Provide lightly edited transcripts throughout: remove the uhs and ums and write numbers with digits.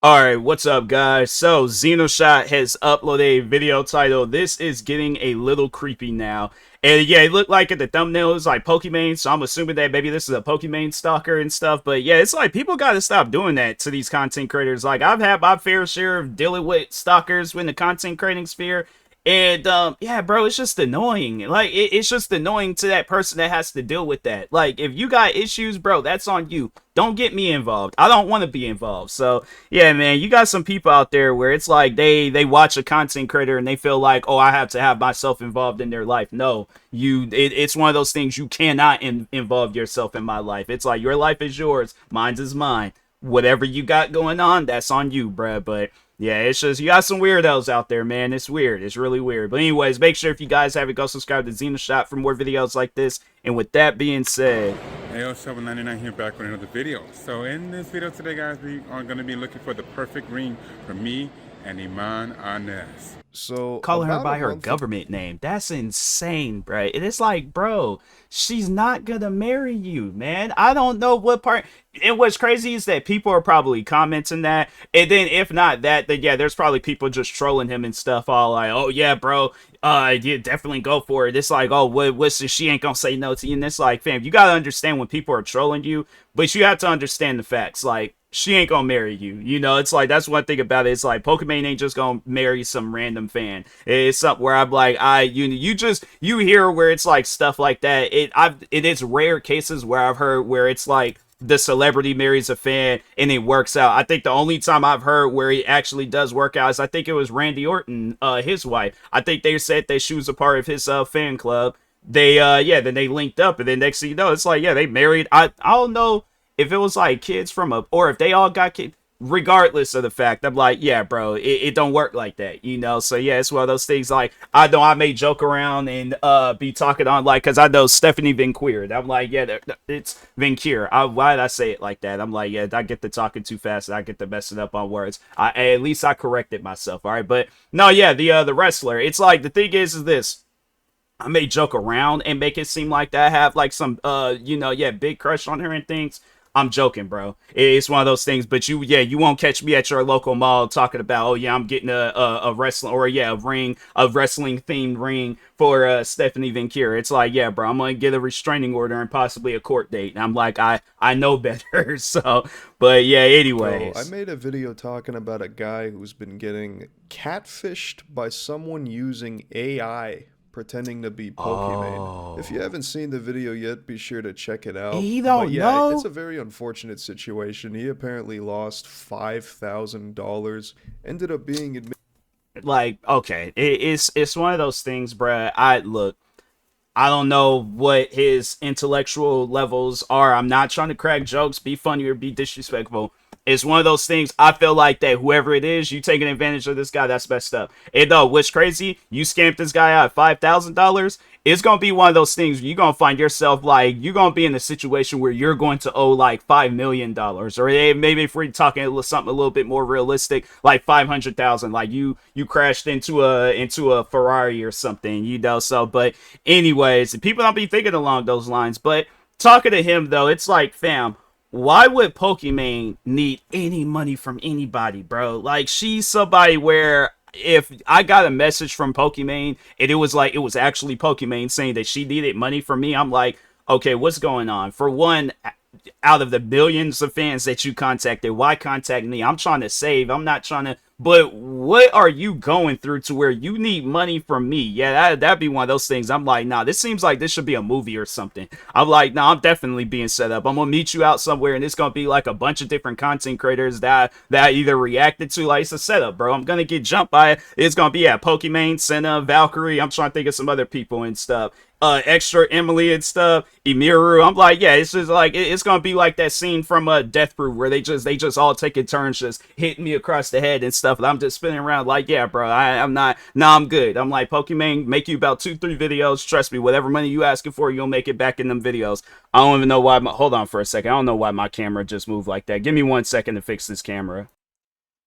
Alright, what's up guys? So, Xenoshot has uploaded a video titled, "This is getting a little creepy now." And yeah, it looked like at the thumbnail it was like Pokimane, so I'm assuming that maybe this is a Pokimane stalker and stuff. But yeah, it's like people gotta stop doing that to these content creators. Like, I've had my fair share of dealing with stalkers in the content creating sphere. And yeah, bro, it's just annoying. Like it's just annoying to that person that has to deal with that. Like if you got issues, bro, that's on you. Don't get me involved. I don't want to be involved. So yeah, man, you got some people out there where it's like they watch a content creator and they feel like, oh, I have to have myself involved in their life. No, it's one of those things you cannot involve yourself in my life. It's like your life is yours, mine's is mine. Whatever you got going on, that's on you, bruh. But yeah, it's just, you got some weirdos out there, man. It's weird. It's really weird. But anyways, make sure if you guys haven't, go subscribe to Xenoshot for more videos like this. And with that being said, Hey, 799 here, back with another video. So in this video today, guys, we are going to be looking for the perfect ring for me and Iman Anez. So calling her about by a her month government name, that's insane, bro. It is like, bro, she's not gonna marry you, man. I don't know what part. And what's crazy is that people are probably commenting that, and then if not that, then yeah, there's probably people just trolling him and stuff, all like, oh yeah, bro, yeah, definitely go for it. It's like, oh, what's this? She ain't gonna say no to you. And it's like, fam, you gotta understand when people are trolling you, but you have to understand the facts. Like, she ain't gonna marry you. You know, it's like, that's one thing about it. It's like Pokimane ain't just gonna marry some random fan. It's something where I'm like, you hear where it's like stuff like that. It is rare cases where I've heard where it's like the celebrity marries a fan and it works out. I think the only time I've heard where it actually does work out is, I think it was Randy Orton, his wife. I think they said that she was a part of his fan club. They yeah, then they linked up, and then next thing you know, it's like, yeah, they married. I don't know if it was like kids from a, or if they all got kids. Regardless of the fact, I'm like, yeah, bro, it don't work like that, you know. So yeah, it's one of those things. Like, I know I may joke around and be talking on, like, because I know Stephanie Vinqueer. I'm like, yeah, it's Vinqueer. Why did I say it like that? I'm like, yeah, I get to talking too fast and I get to messing up on words. At least I corrected myself, all right. But no, yeah, the wrestler, it's like, the thing is this, I may joke around and make it seem like that I have like some you know, yeah, big crush on her and things. I'm joking, bro. It's one of those things, but yeah, you won't catch me at your local mall talking about, oh yeah, I'm getting a wrestling, or yeah, a wrestling themed ring for Stephanie Vinqueer. It's like, yeah, bro, I'm gonna get a restraining order and possibly a court date. And I'm like, I know better. So, but yeah, ago, I anyways. made a video talking about a guy who's been getting catfished by someone using AI pretending to be Pokimane. If you Oh, haven't seen the video yet, be sure to check it out. he But don't yeah, it's know. a very unfortunate situation. He apparently lost $5,000, ended up being admitted. Like, okay, it's one of those things, bruh. I look, I don't know what his intellectual levels are. I'm not trying to crack jokes, be funny, or be disrespectful. It's one of those things. I feel like that whoever it is, you taking advantage of this guy, that's messed up. And though, what's crazy, you scammed this guy out $5,000. It's gonna be one of those things where you're gonna find yourself like, you're gonna be in a situation where you're going to owe like $5 million, or maybe if we're talking something a little bit more realistic, like 500,000. Like you crashed into a Ferrari or something, you know. So, but anyways, people don't be thinking along those lines. But talking to him though, it's like, fam, why would Pokimane need any money from anybody, bro? Like, she's somebody where if I got a message from Pokimane and it was like, it was actually Pokimane saying that she needed money from me, I'm like, okay, what's going on? For one, out of the billions of fans that you contacted, why contact me? I'm trying to save. I'm not trying to. But what are you going through to where you need money from me? Yeah, that'd be one of those things. I'm like, nah, this seems like this should be a movie or something. I'm like, nah, I'm definitely being set up. I'm gonna meet you out somewhere, and it's gonna be like a bunch of different content creators that I either reacted to. Like, it's a setup, bro. I'm gonna get jumped by it. It's gonna be, yeah, Pokimane, Senna, Valkyrie. I'm trying to think of some other people and stuff. Extra Emily and stuff, Emiru. I'm like, yeah, it's just like, it's gonna be like that scene from Death Proof where they just all taking turns just hitting me across the head and stuff. And I'm just spinning around like, yeah, bro, I'm not. Nah, I'm good. I'm like, Pokimane, make you about 2-3 videos. Trust me, whatever money you asking for, you'll make it back in them videos. I don't even know why. Hold on for a second. I don't know why my camera just moved like that. Give me 1 second to fix this camera.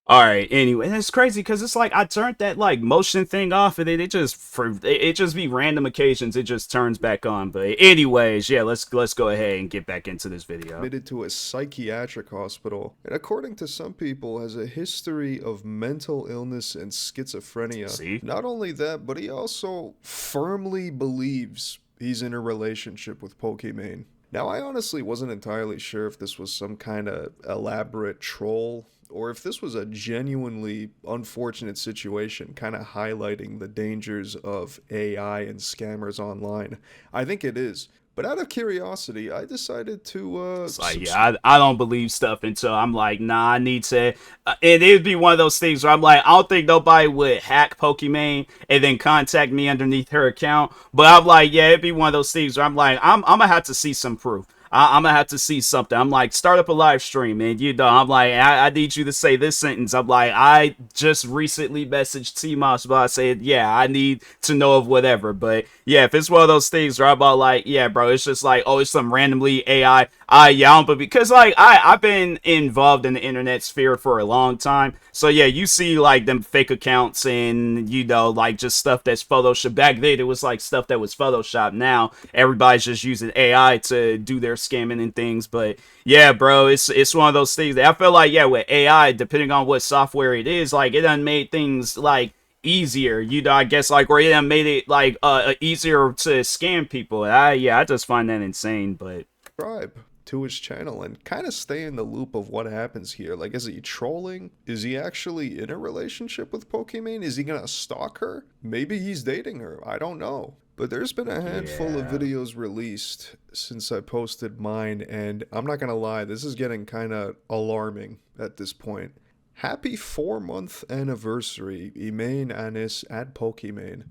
All right. Anyway, and it's crazy because it's like I turned that like motion thing off, and it just be random occasions it just turns back on. But anyways, yeah, let's go ahead and get back into this video. Admitted to a psychiatric hospital, and according to some people, has a history of mental illness and schizophrenia. See? Not only that, but he also firmly believes he's in a relationship with Pokimane. Now, I honestly wasn't entirely sure if this was some kind of elaborate troll or if this was a genuinely unfortunate situation, kind of highlighting the dangers of AI and scammers online. I think it is. But out of curiosity, I decided to It's like, yeah, I don't believe stuff until I'm like, nah, I need to. And it'd be one of those things where I'm like, I don't think nobody would hack Pokimane and then contact me underneath her account. But I'm like, yeah, it'd be one of those things where I'm like, I'm gonna have to see some proof. I'm gonna have to see something. I'm like, start up a live stream, and you know, I'm like, I need you to say this sentence. I'm like, I just recently messaged TMossBoss said, yeah, I need to know of whatever. But yeah, if it's one of those things where I'm all like, yeah, bro, it's just like, oh, it's some randomly AI. Yeah, I don't, but because like I've been involved in the internet sphere for a long time, so yeah, you see like them fake accounts and you know like just stuff that's Photoshop. Back then it was like stuff that was Photoshop. Now everybody's just using AI to do their scamming and things. But yeah, bro, it's one of those things that I feel like, yeah, with AI, depending on what software it is, like it done made things like easier, you know, I guess, like, or it done made it like easier to scam people. I just find that insane. But subscribe to his channel and kind of stay in the loop of what happens here. Like, is he trolling? Is he actually in a relationship with Pokimane? Is he gonna stalk her? Maybe he's dating her. I don't know. But there's been a handful of videos released since I posted mine, and I'm not gonna lie, this is getting kind of alarming at this point. Happy 4-month anniversary, Iman Anis at Pokimane.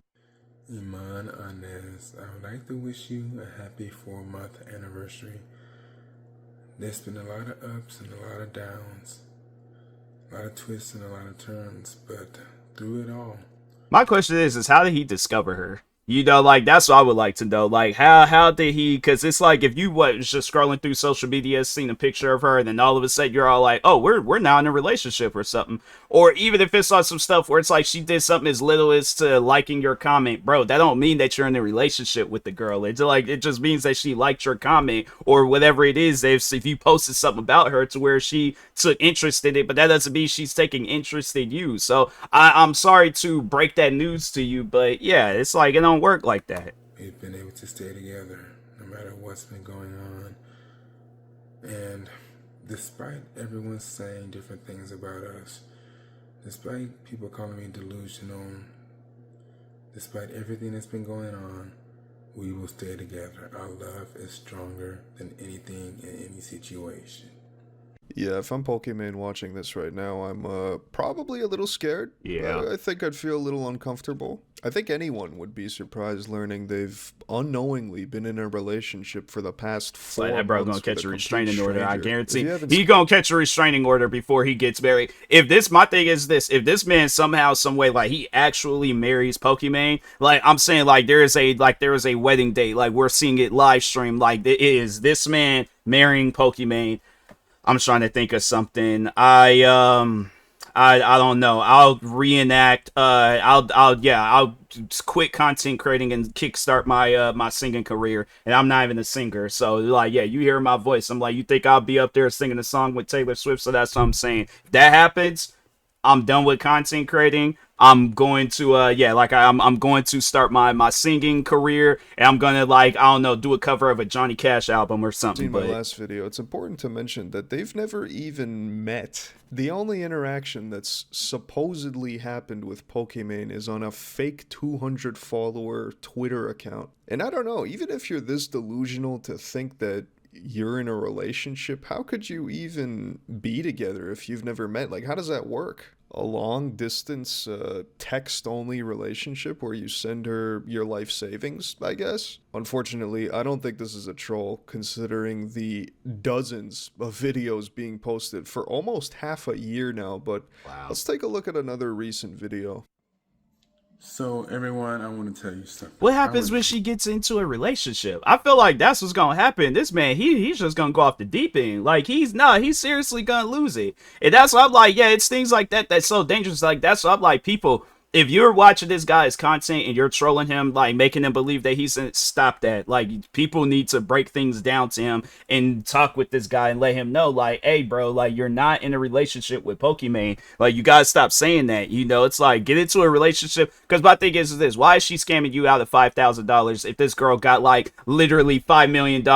Iman Anez, I would like to wish you a happy 4-month anniversary. There's been a lot of ups and a lot of downs, a lot of twists and a lot of turns, but through it all, my question is how did he discover her? You know, like that's what I would like to know. Like how did he? Because it's like if you was just scrolling through social media, seen a picture of her, and then all of a sudden you're all like, oh, we're now in a relationship or something. Or even if it's on some stuff where it's like she did something as little as to liking your comment, bro, that don't mean that you're in a relationship with the girl. It's like it just means that she liked your comment or whatever it is. If you posted something about her to where she took interest in it, but that doesn't mean she's taking interest in you. So I'm sorry to break that news to you, but yeah, it's like it don't work like that. we've been able to stay together no matter what's been going on. And despite everyone saying different things about us, despite people calling me delusional, despite everything that's been going on, we will stay together. Our love is stronger than anything in any situation. Yeah, if I'm Pokimane watching this right now, I'm probably a little scared. Yeah. I think I'd feel a little uncomfortable. I think anyone would be surprised learning they've unknowingly been in a relationship for the past 4 Like that bro months gonna catch a restraining order. I guarantee If you he gonna catch a restraining order before he gets married. If this, my thing is this: if this man somehow, some way, like he actually marries Pokimane, like I'm saying, like there is a wedding date, like we're seeing it live stream, like it is this man marrying Pokimane. I'm trying to think of something. I don't know. I'll reenact. I'll quit content creating and kickstart my my singing career. And I'm not even a singer, so like, yeah, you hear my voice. I'm like, you think I'll be up there singing a song with Taylor Swift? So that's what I'm saying. If that happens, I'm done with content creating. I'm going to I'm going to start my singing career, and I'm gonna, like, I don't know, do a cover of a Johnny Cash album or something. In my last video, it's important to mention that they've never even met. The only interaction that's supposedly happened with Pokimane is on a fake 200 follower Twitter account. And I don't know, even if you're this delusional to think that you're in a relationship, how could you even be together if you've never met? Like, how does that work? A long distance text only relationship where you send her your life savings, I guess? Unfortunately, I don't think this is a troll, considering the dozens of videos being posted for almost half a year now. But Wow. let's take a look at another recent video. So everyone, I want to tell you something. What I happens would when she gets into a relationship? I feel like that's what's gonna happen. This man, he's just gonna go off the deep end. Like he's seriously gonna lose it. And that's why I'm like, yeah, it's things like that that's so dangerous. Like that's why I'm like, people, if you're watching this guy's content and you're trolling him, like making him believe that he's in, stop that. Like people need to break things down to him and talk with this guy and let him know, like, hey, bro, like you're not in a relationship with Pokimane. Like you gotta stop saying that. You know, it's like get into a relationship. Because my thing is this: why is she scamming you out of $5,000 if this girl got like literally $5 million?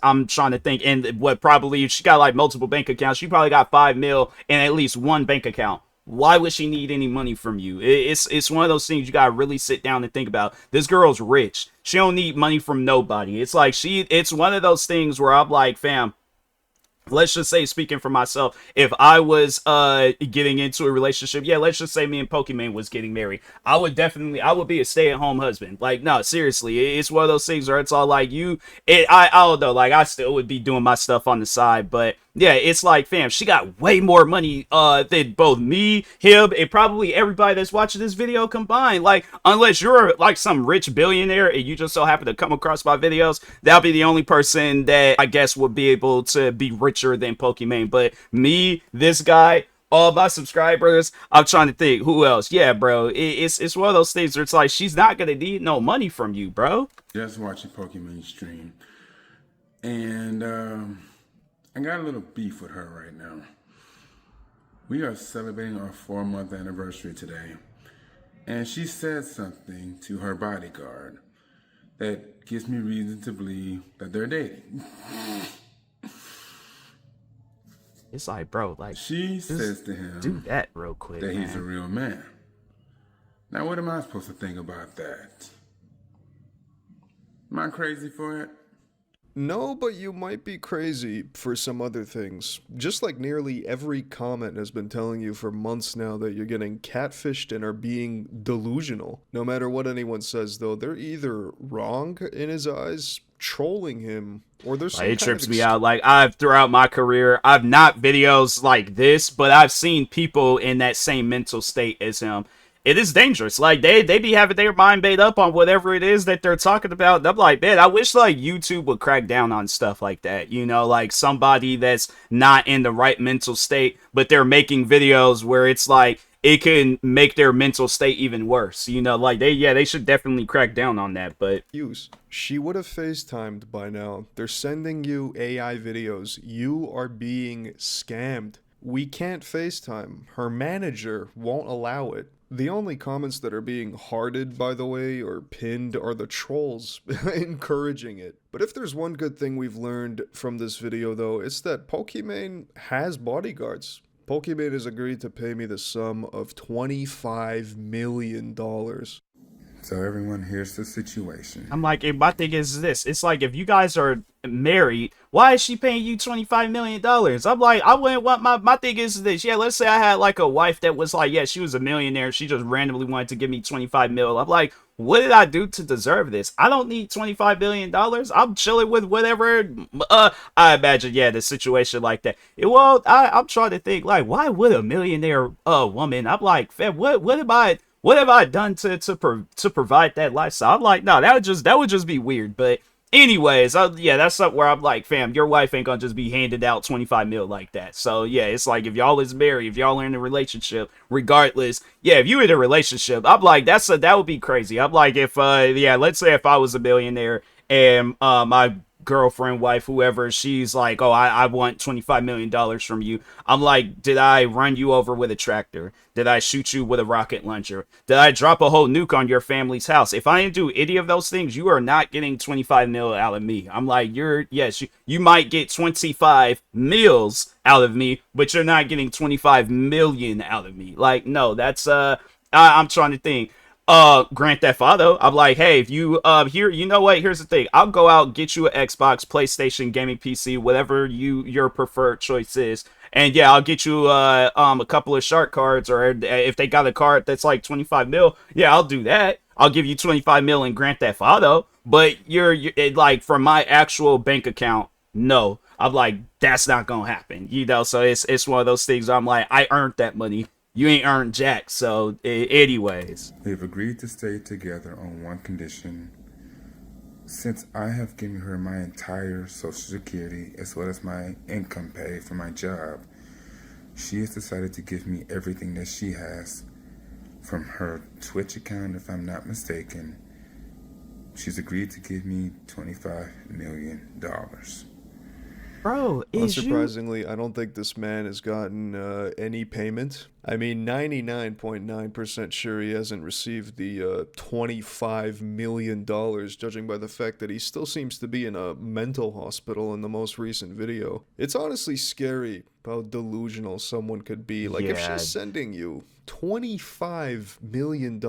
I'm trying to think, and what probably if she got like multiple bank accounts, she probably got 5 mil in at least one bank account. Why would she need any money from you? It's one of those things you gotta really sit down and think about. This girl's rich. She don't need money from nobody. It's like it's one of those things where I'm like, fam, let's just say, speaking for myself, if I was getting into a relationship, yeah, let's just say me and Pokimane was getting married, I would be a stay-at-home husband. Like, no, seriously, it's one of those things where it's all like I don't know, like I still would be doing my stuff on the side, but yeah, it's like, fam, she got way more money than both me, him, and probably everybody that's watching this video combined. Like, unless you're like some rich billionaire and you just so happen to come across my videos, that'll be the only person that I guess would be able to be richer than Pokimane. But me, this guy, all my subscribers, I'm trying to think who else. Yeah, bro, it's one of those things where it's like she's not gonna need no money from you, bro. just watching Pokemon stream, and I got a little beef with her right now. We are celebrating our 4-month anniversary today, and she said something to her bodyguard that gives me reason to believe that they're dating. It's like, bro, like She says to him, do that real quick, that he's a man. real man. Now, what am I supposed to think about that? Am I crazy for it? No, but you might be crazy for some other things. Just like nearly every comment has been telling you for months now that you're getting catfished and are being delusional. No matter what anyone says, though, they're either wrong in his eyes, trolling him, or there's some Like, it kind of trips me out. Like, I've throughout my career, I've not videos like this, but I've seen people in that same mental state as him. It is dangerous. Like they be having their mind made up on whatever it is that they're talking about. And I'm like, man, I wish like YouTube would crack down on stuff like that. You know, like somebody that's not in the right mental state, but they're making videos where it's like it can make their mental state even worse. You know, like they should definitely crack down on that. But use. She would have FaceTimed by now. They're sending you AI videos. You are being scammed. We can't FaceTime. Her manager won't allow it. The only comments that are being hearted, by the way, or pinned are the trolls encouraging it. But if there's one good thing we've learned from this video, though, it's that Pokimane has bodyguards. Pokimane has agreed to pay me the sum of $25 million. So everyone, here's the situation. I'm like, my thing is this. It's like, if you guys are married, why is she paying you $25 million? I'm like, I wouldn't want my thing is this. Yeah, let's say I had like a wife that was like, yeah, she was a millionaire. She just randomly wanted to give me 25 mil. I'm like, what did I do to deserve this? I don't need $25 million. I'm chilling with whatever. I imagine, yeah, the situation like that. Well, I'm trying to think, like, why would a millionaire woman? I'm like, fam, what have I done to provide that lifestyle? I'm like, no, that would just be weird. But anyways, yeah, that's something where I'm like, fam, your wife ain't gonna just be handed out 25 mil like that. So yeah, it's like, if y'all is married, if y'all are in a relationship, regardless, yeah, if you in a relationship, I'm like, that would be crazy. I'm like, if yeah, let's say if I was a millionaire and my girlfriend, wife, whoever, she's like, oh, I want $25 million from you. I'm like, did I run you over with a tractor? Did I shoot you with a rocket launcher? Did I drop a whole nuke on your family's house? If I didn't do any of those things, you are not getting 25 mil out of me. I'm like, yes, you might get 25 mils out of me, but you're not getting 25 million out of me. Like, no, that's, I'm trying to think. Grand Theft Auto, I'm like, hey, if you here, you know what, here's the thing, I'll go out, get you an Xbox, PlayStation, gaming PC, whatever your preferred choice is, and yeah, I'll get you a couple of shark cards, or if they got a card that's like 25 mil, yeah, I'll do that. I'll give you 25 mil in Grand Theft Auto. But you're like, from my actual bank account, no. I'm like, that's not gonna happen, you know. So it's one of those things. I'm like, I earned that money. you ain't earned jack. So, anyways. They've agreed to stay together on one condition. Since I have given her my entire Social Security as well as my income pay for my job, she has decided to give me everything that she has from her Twitch account, if I'm not mistaken. She's agreed to give me $25 million. Bro, is you Unsurprisingly, I don't think this man has gotten any payment. I mean, 99.9% sure he hasn't received the $25 million, judging by the fact that he still seems to be in a mental hospital in the most recent video. It's honestly scary how delusional someone could be. Like, if yeah, she's sending you $25 million,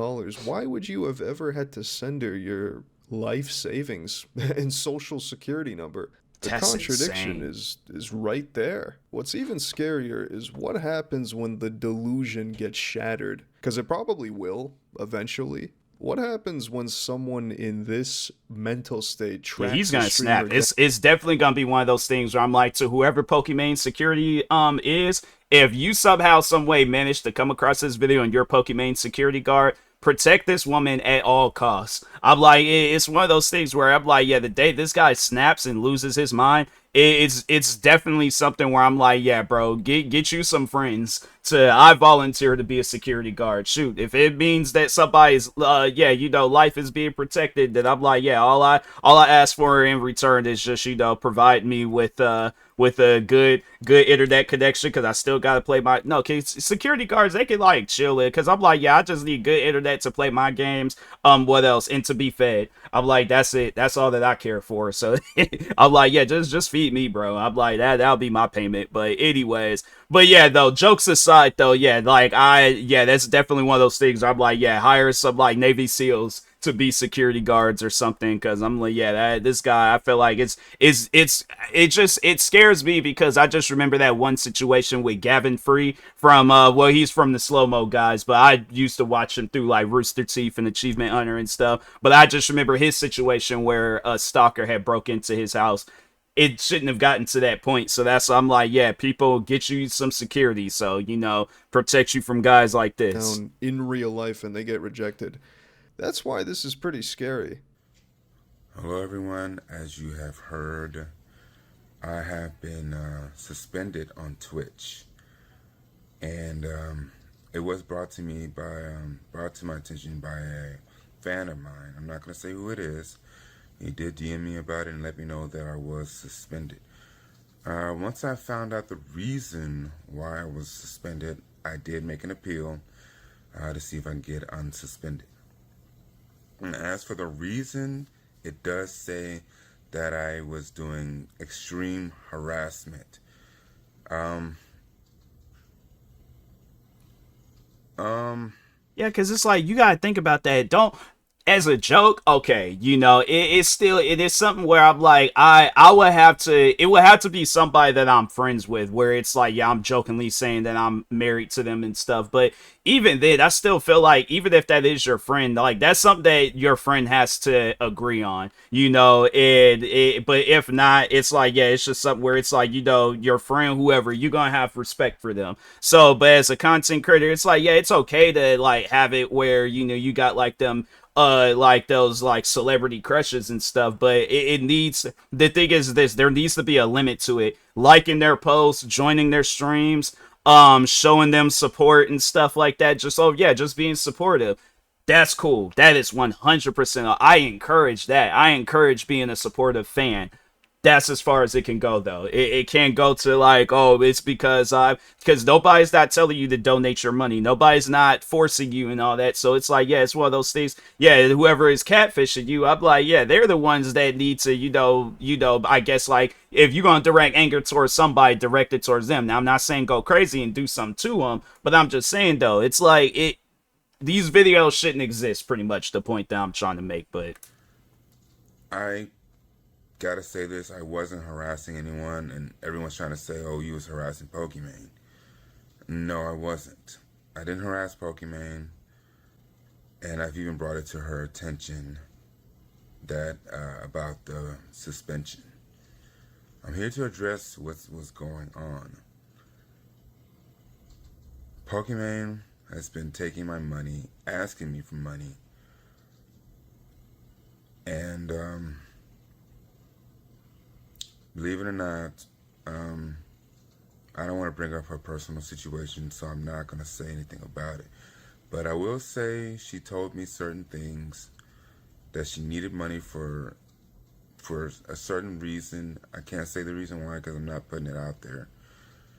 why would you have ever had to send her your life savings and social security number? The that's contradiction insane. is right there. What's even scarier is what happens when the delusion gets shattered, because it probably will eventually. What happens when someone in this mental state Yeah, he's tracks a gonna streamer snap. down? It's definitely gonna be one of those things where I'm like, to whoever Pokimane security is, if you somehow some way manage to come across this video and you're Pokimane security guard, protect this woman at all costs. I'm like, it's one of those things where I'm like, yeah, the day this guy snaps and loses his mind, it's definitely something where I'm like, yeah, bro, get you some friends. I volunteer to be a security guard. Shoot, if it means that somebody's yeah, life is being protected, then I'm like, yeah, all I ask for in return is just provide me with a good internet connection, because I still gotta play my no cause security guards, they can like chill it, because I'm like, yeah, I just need good internet to play my games, what else, and to be fed. I'm like, that's it, that's all that I care for. So I'm like, yeah, just feed me, bro. I'm like, that'll be my payment. But anyways, but yeah, though, jokes aside, though, yeah, like that's definitely one of those things where I'm like, yeah, hire some like Navy SEALs to be security guards or something, because I'm like, yeah, this guy, I feel like it scares me, because I just remember that one situation with Gavin Free from well, he's from the slow mo guys, but I used to watch him through like Rooster Teeth and Achievement Hunter and stuff. But I just remember his situation where a stalker had broke into his house. It shouldn't have gotten to that point. So I'm like, yeah, people, get you some security, so protect you from guys like this. Down in real life and they get rejected. That's why this is pretty scary. Hello, everyone. As you have heard, I have been suspended on Twitch, and it was brought to my attention by a fan of mine. I'm not gonna say who it is. He did DM me about it and let me know that I was suspended. Once I found out the reason why I was suspended, I did make an appeal to see if I can get unsuspended. And as for the reason, it does say that I was doing extreme harassment. Um, um, Yeah, because it's like, you gotta think about that. Don't, as a joke, okay, it is something where I'm like, I would have to, it would have to be somebody that I'm friends with, where it's like, yeah, I'm jokingly saying that I'm married to them and stuff. But even then, I still feel like, even if that is your friend, like, that's something that your friend has to agree on, but if not, it's like, yeah, it's just something where it's like, your friend, whoever, you're gonna have respect for them. So, but as a content creator, it's like, yeah, it's okay to like have it where, you got like them like those like celebrity crushes and stuff, but it needs, the thing is this, there needs to be a limit to it. Liking their posts, joining their streams, showing them support and stuff like that, just, oh yeah, just being supportive, that's cool. That is 100%, I encourage that. I encourage being a supportive fan. That's as far as it can go, though. It can't go to like, oh, it's because nobody's not telling you to donate your money, nobody's not forcing you and all that. So it's like, yeah, it's one of those things. Yeah, whoever is catfishing you, I'm like, yeah, they're the ones that need to, I guess, like, if you're gonna direct anger towards somebody, direct it towards them. Now, I'm not saying go crazy and do something to them, but I'm just saying, though, it's like, these videos shouldn't exist, pretty much the point that I'm trying to make. But I gotta say this, I wasn't harassing anyone, and everyone's trying to say, oh, you was harassing Pokimane. No, I wasn't. I didn't harass Pokimane, and I've even brought it to her attention that about the suspension. I'm here to address what's going on. Pokimane has been taking my money, asking me for money, and believe it or not, I don't want to bring up her personal situation, so I'm not going to say anything about it. But I will say she told me certain things, that she needed money for a certain reason. I can't say the reason why because I'm not putting it out there.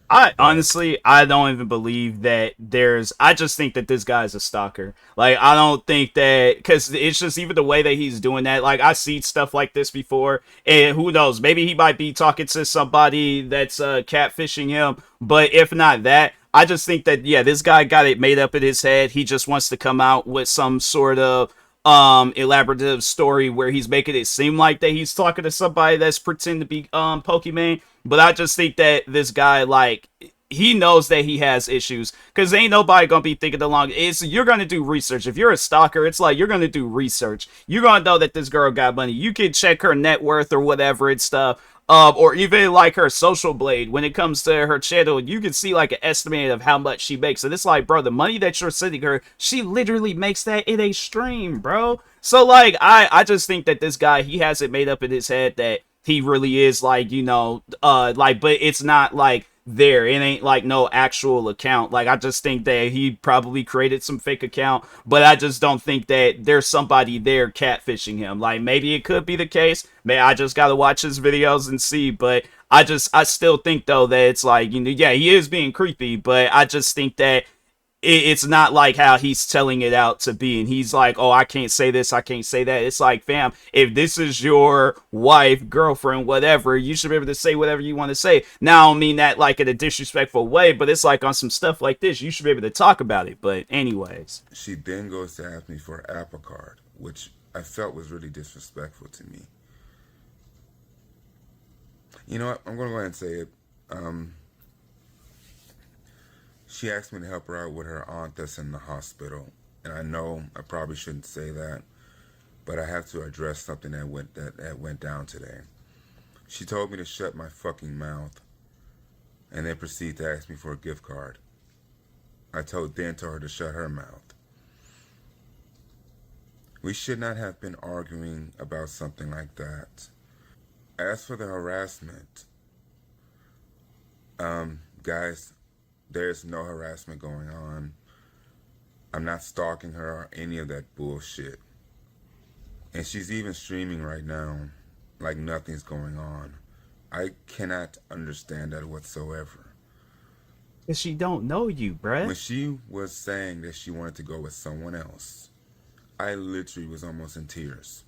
I But honestly, I don't even believe that there's. I just think that this guy's a stalker. Like, I don't think that because it's just even the way that he's doing that. Like, I see stuff like this before, and who knows? Maybe he might be talking to somebody that's catfishing him. But if not that, I just think that yeah, this guy got it made up in his head. He just wants to come out with some sort of elaborative story where he's making it seem like that he's talking to somebody that's pretending to be Pokemon. But I just think that this guy, like, he knows that he has issues because ain't nobody gonna be thinking along. It's you're gonna do research. If you're a stalker, it's like you're gonna do research. You're gonna know that this girl got money. You can check her net worth or whatever and stuff. Or even like her social blade when it comes to her channel, you can see like an estimate of how much she makes. And it's like, bro, the money that you're sending her, she literally makes that in a stream, bro. So like, I just think that this guy, he has it made up in his head that he really is like, like, but it's not like there. It ain't like no actual account. Like, I just think that he probably created some fake account, but I just don't think that there's somebody there catfishing him. Like, maybe it could be the case. May I just gotta watch his videos and see, but I still think though that it's like, yeah, he is being creepy, but I just think that it's not like how he's telling it out to be. And he's like, oh, I can't say this, I can't say that. It's like, fam, if this is your wife, girlfriend, whatever, you should be able to say whatever you want to say. Now, I don't mean that like in a disrespectful way, but it's like on some stuff like this, you should be able to talk about it. But anyways. she then goes to ask me for an Apple Card, which I felt was really disrespectful to me. You know what? I'm going to go ahead and say it. She asked me to help her out with her aunt that's in the hospital. And I know I probably shouldn't say that, but I have to address something that went down today. She told me to shut my fucking mouth and then proceeded to ask me for a gift card. I told her to shut her mouth. We should not have been arguing about something like that. As for the harassment, guys, there's no harassment going on. I'm not stalking her or any of that bullshit. And she's even streaming right now like nothing's going on. I cannot understand that whatsoever. Cause she don't know you, bruh. When she was saying that she wanted to go with someone else, I literally was almost in tears.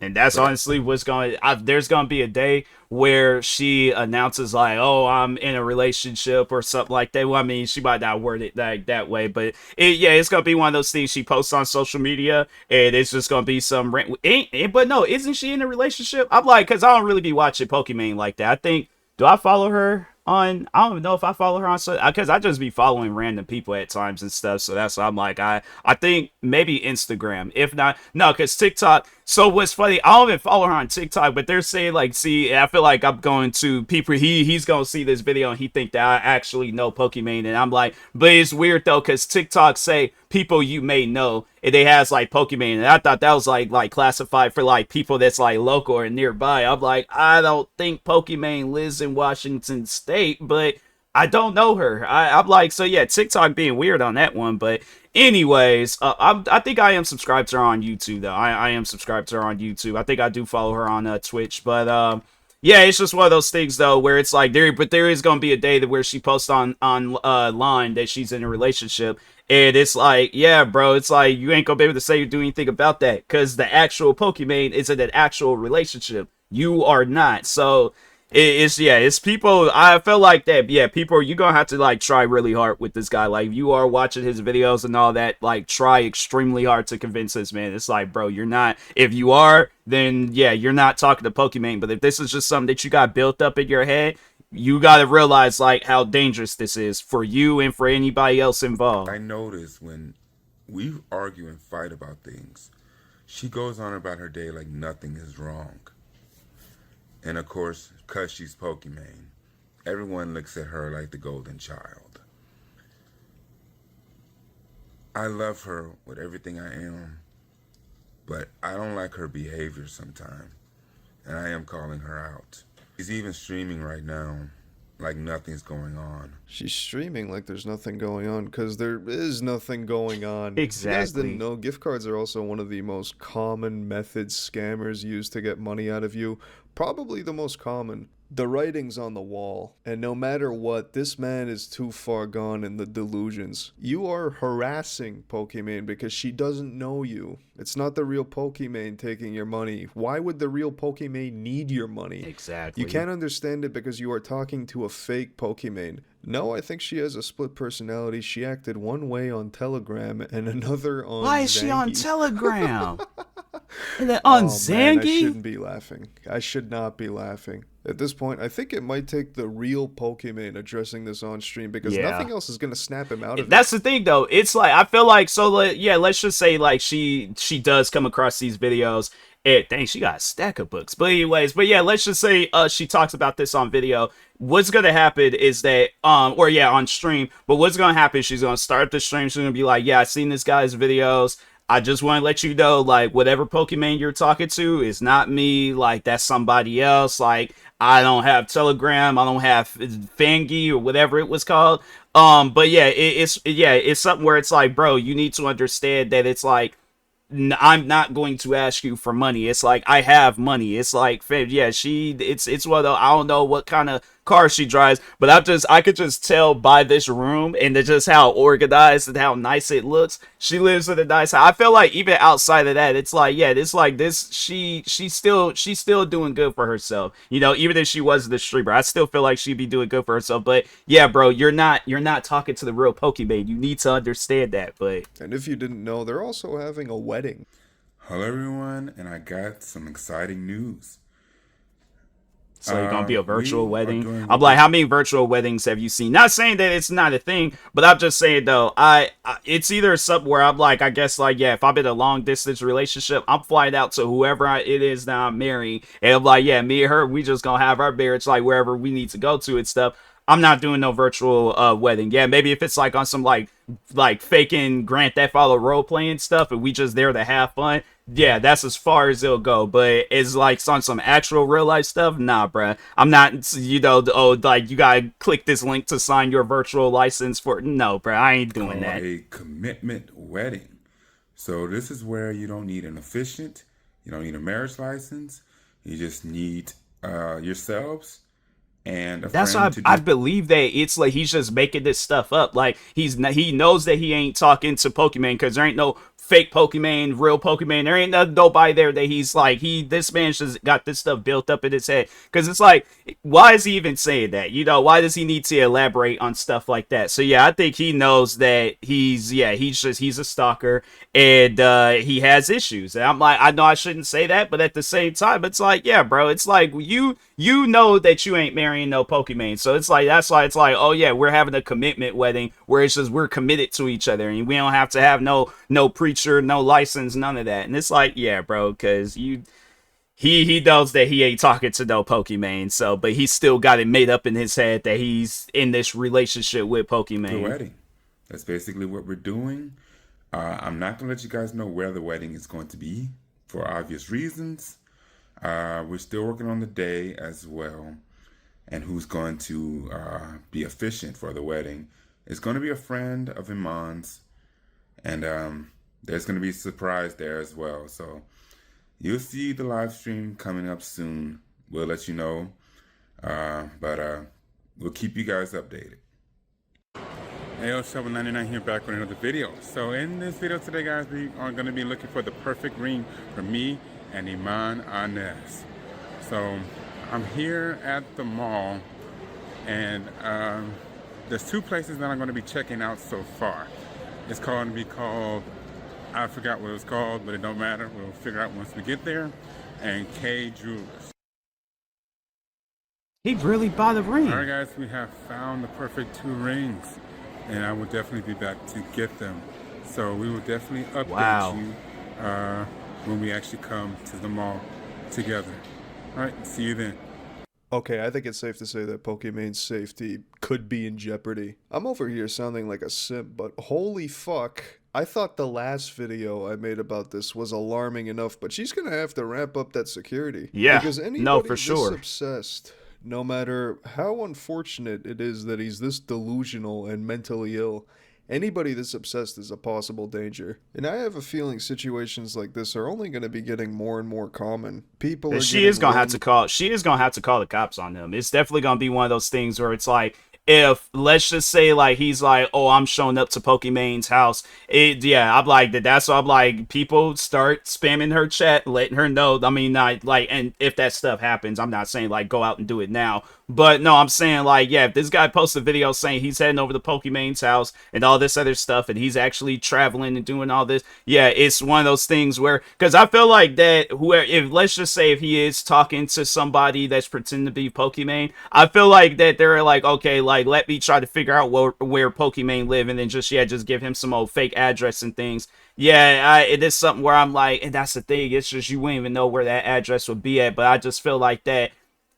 And that's But honestly what's going. There's going to be a day where she announces like, "Oh, I'm in a relationship" or something like that. Well, I mean, she might not word it that way, but yeah, it's going to be one of those things she posts on social media, and it's just going to be some. But no, isn't she in a relationship? I'm like, because I don't really be watching Pokemon like that. I think. Do I follow her on? I don't even know if I follow her on, because I just be following random people at times and stuff. So that's why I'm like, I think maybe Instagram. If not, no, because TikTok. So what's funny, I don't even follow her on TikTok, but they're saying like, see, I feel like I'm going to people. He's gonna see this video and he think that I actually know Pokemon, and I'm like, but it's weird though, because TikTok say people you may know, and they has like Pokemon, and I thought that was like classified for like people that's like local or nearby. I'm like, I don't think Pokemon lives in Washington State, but I don't know her. I'm like, so yeah, TikTok being weird on that one. But anyways, I think I am subscribed to her on YouTube though. I am subscribed to her on YouTube. I think I do follow her on Twitch, but yeah, it's just one of those things though where it's like there is gonna be a day that where she posts on line that she's in a relationship, and it's like, yeah, bro, it's like you ain't gonna be able to say or do anything about that because the actual Pokemon is in an actual relationship. You are not. So it's people. I feel like that. Yeah, people, you're gonna have to like try really hard with this guy. Like, you are watching his videos and all that. Like, try extremely hard to convince this man. It's like, bro, you're not. If you are, then yeah, you're not talking to Pokemon. But if this is just something that you got built up in your head, you got to realize like how dangerous this is for you and for anybody else involved. I notice when we argue and fight about things, she goes on about her day like nothing is wrong. And of course, because she's Pokemon, everyone looks at her like the golden child. I love her with everything I am, but I don't like her behavior sometimes, and I am calling her out. She's even streaming right now like nothing's going on. She's streaming like there's nothing going on because there is nothing going on. If you guys didn't Exactly. know, gift cards are also one of the most common methods scammers use to get money out of you. Probably the most common. The writing's on the wall, and no matter what, this man is too far gone in the delusions. You are harassing Pokimane because she doesn't know you. It's not the real Pokimane taking your money. Why would the real Pokimane need your money? Exactly. You can't understand it because you are talking to a fake Pokimane. No, I think she has a split personality. She acted one way on Telegram and another on Why is she on Zangy. Telegram? And then on Oh man, I Zangy? shouldn't be laughing. I should not be laughing. At this point, I think it might take the real Pokimane addressing this on stream because Yeah. nothing else is going to snap him out of it. That's the thing, though. It's like I feel like so. Like, yeah, let's just say like she does come across these videos. Dang, she got a stack of books. But anyways, but yeah, let's just say she talks about this on video. What's gonna happen is that or yeah, on stream. But what's gonna happen? She's gonna start the stream. She's gonna be like, yeah, I seen this guy's videos. I just want to let you know, like, whatever Pokemon you're talking to is not me. Like, that's somebody else. Like, I don't have Telegram. I don't have Fangi or whatever it was called. But yeah, it's something where it's like, bro, you need to understand that it's like, I'm not going to ask you for money. It's like I have money. It's like, yeah, it's one of the, I don't know what kind of car she drives, but I could just tell by this room and just how organized and how nice it looks. She lives in a nice house. I feel like even outside of that, it's like, yeah, it's like this. She's still doing good for herself. You know, even if she was the streamer, I still feel like she'd be doing good for herself. But yeah, bro, you're not talking to the real Pokemon. You need to understand that. But And if you didn't know, they're also having a wedding. Hello, everyone, and I got some exciting news. so you're gonna be a virtual We are wedding. doing I'm like, how many virtual weddings have you seen? Not saying that it's not a thing, but I'm just saying though, it's either something where I'm like, I guess like, yeah, if I'm in a long distance relationship, I'm flying out to whoever it is that I'm marrying, and I'm like, yeah, me and her, we just gonna have our marriage like wherever we need to go to and stuff. I'm not doing no virtual wedding. Yeah, maybe if it's like on some like faking Grand Theft Auto role playing stuff and we just there to have fun. Yeah, that's as far as it'll go. But it's like on some actual real life stuff. Nah, bruh. I'm not, oh, like you gotta click this link to sign your virtual license for. No, bruh. I ain't doing that. a commitment wedding. So this is where you don't need an officiant, you don't need a marriage license. You just need yourselves and a That's why friend to I do. believe that it's like he's just making this stuff up. Like he knows that he ain't talking to Pokemon because there ain't no fake Pokemon, real Pokemon. There ain't nobody there that he's like this man just got this stuff built up in his head. Because it's like, why is he even saying that? You know, why does he need to elaborate on stuff like that? So yeah, I think he knows that he's a stalker and he has issues. And I'm like, I know I shouldn't say that, but at the same time, it's like, yeah, bro, it's like you know that you ain't marrying no Pokemon. So it's like, that's why it's like, oh yeah, we're having a commitment wedding where it's just we're committed to each other and we don't have to have no preacher, no license, none of that. And it's like, yeah, bro, because he knows that he ain't talking to no Pokemon. So, but he's still got it made up in his head that he's in this relationship with The Pokemon. wedding. That's basically what we're doing. I'm not going to let you guys know where the wedding is going to be for obvious reasons. We're still working on the day as well and who's going to be efficient for the wedding. It's going to be a friend of Iman's, and there's going to be a surprise there as well. So you'll see the live stream coming up soon. We'll let you know, but we'll keep you guys updated. AO799 here back with another video. So in this video today, guys, we are going to be looking for the perfect ring for me and Iman Anez. So I'm here at the mall, and there's two places that I'm going to be checking out so far. It's going to be called, I forgot what it was called, but it don't matter. We'll figure out once we get there. And K Jewelers. He really bought a ring. All right, guys, we have found the perfect two rings, and I will definitely be back to get them. So we will definitely update you when we actually come to the mall together. All right, see you then. Okay, I think it's safe to say that Pokemon's safety could be in jeopardy. I'm over here sounding like a simp, but holy fuck. I thought the last video I made about this was alarming enough, but she's gonna have to ramp up that security. Yeah, Because no, for anybody this sure. obsessed, no matter how unfortunate it is that he's this delusional and mentally ill, anybody this obsessed is a possible danger. And I have a feeling situations like this are only gonna be getting more and more common. People And are she is getting gonna have to run. call. She is gonna have to call the cops on him. It's definitely gonna be one of those things where it's like, if let's just say like he's like, oh, I'm showing up to Pokemon's house. Yeah, I'm like that. That's why I'm like, people start spamming her chat, letting her know. I mean, not like, and if that stuff happens, I'm not saying like go out and do it now, but no, I'm saying like, yeah, if this guy posts a video saying he's heading over to Pokemon's house and all this other stuff, and he's actually traveling and doing all this, yeah, it's one of those things where, because I feel like that whoever, if let's just say if he is talking to somebody that's pretending to be Pokimane, I feel like that they're like, okay, like let me try to figure out where Pokimane live, and then just, yeah, just give him some old fake address and things. Yeah, it is something where I'm like, and that's the thing, it's just you wouldn't even know where that address would be at, but I just feel like that,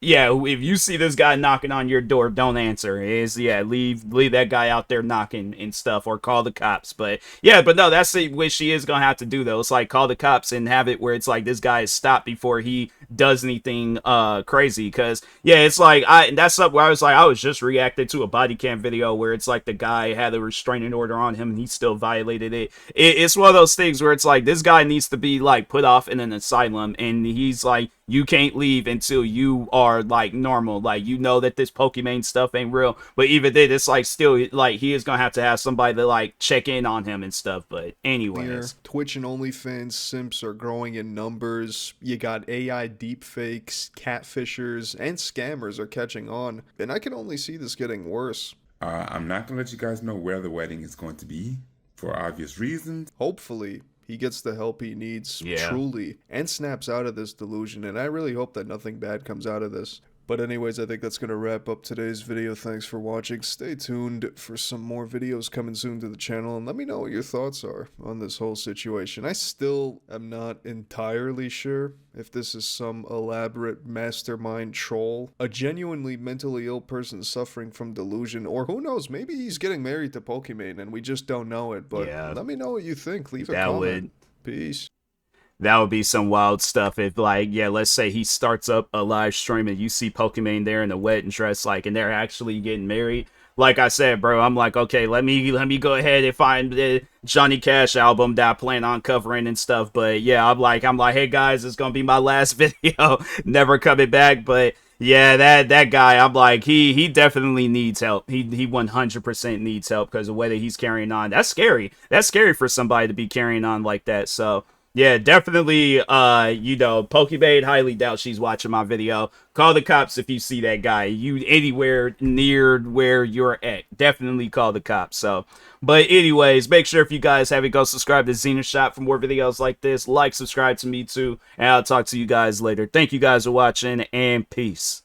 yeah, if you see this guy knocking on your door, don't answer. Is, yeah, leave that guy out there knocking and stuff, or call the cops. But yeah, but no, that's what she is gonna have to do though. It's like call the cops and have it where it's like this guy is stopped before he does anything crazy. Cause yeah, it's like that's up where I was just reacting to a body cam video where it's like the guy had a restraining order on him and he still violated it's one of those things where it's like this guy needs to be like put off in an asylum, and he's like, you can't leave until you are like normal, like you know that this Pokemon stuff ain't real. But even then, it's like still like he is gonna have somebody to like check in on him and stuff. But Here, anyways, Twitch and OnlyFans simps are growing in numbers. You got AI deepfakes, catfishers, and scammers are catching on. And I can only see this getting worse. I'm not going to let you guys know where the wedding is going to be for obvious reasons. Hopefully, he gets the help he needs, yeah. truly, and snaps out of this delusion. And I really hope that nothing bad comes out of this. But anyways, I think that's going to wrap up today's video. Thanks for watching. Stay tuned for some more videos coming soon to the channel, and let me know what your thoughts are on this whole situation. I still am not entirely sure if this is some elaborate mastermind troll, a genuinely mentally ill person suffering from delusion, or who knows, maybe he's getting married to Pokimane and we just don't know it. But Yeah, let me know what you think. Leave a that comment. would Peace. that would be some wild stuff if, like, yeah, let's say he starts up a live stream and you see Pokemon there in a wedding dress, like, and they're actually getting married. Like I said, bro, I'm like, okay, let me go ahead and find the Johnny Cash album that I plan on covering and stuff. But yeah, I'm like, hey guys, it's gonna be my last video, never coming back. But yeah, that guy, I'm like, he definitely needs help. He 100% needs help because the way that he's carrying on, that's scary. That's scary for somebody to be carrying on like that. So yeah, definitely, Pokebait, highly doubt she's watching my video. Call the cops if you see that guy. You anywhere near where you're at. Definitely call the cops. So, but anyways, make sure if you guys haven't, go subscribe to Xenoshot for more videos like this. Like, subscribe to me too, and I'll talk to you guys later. Thank you guys for watching, and peace.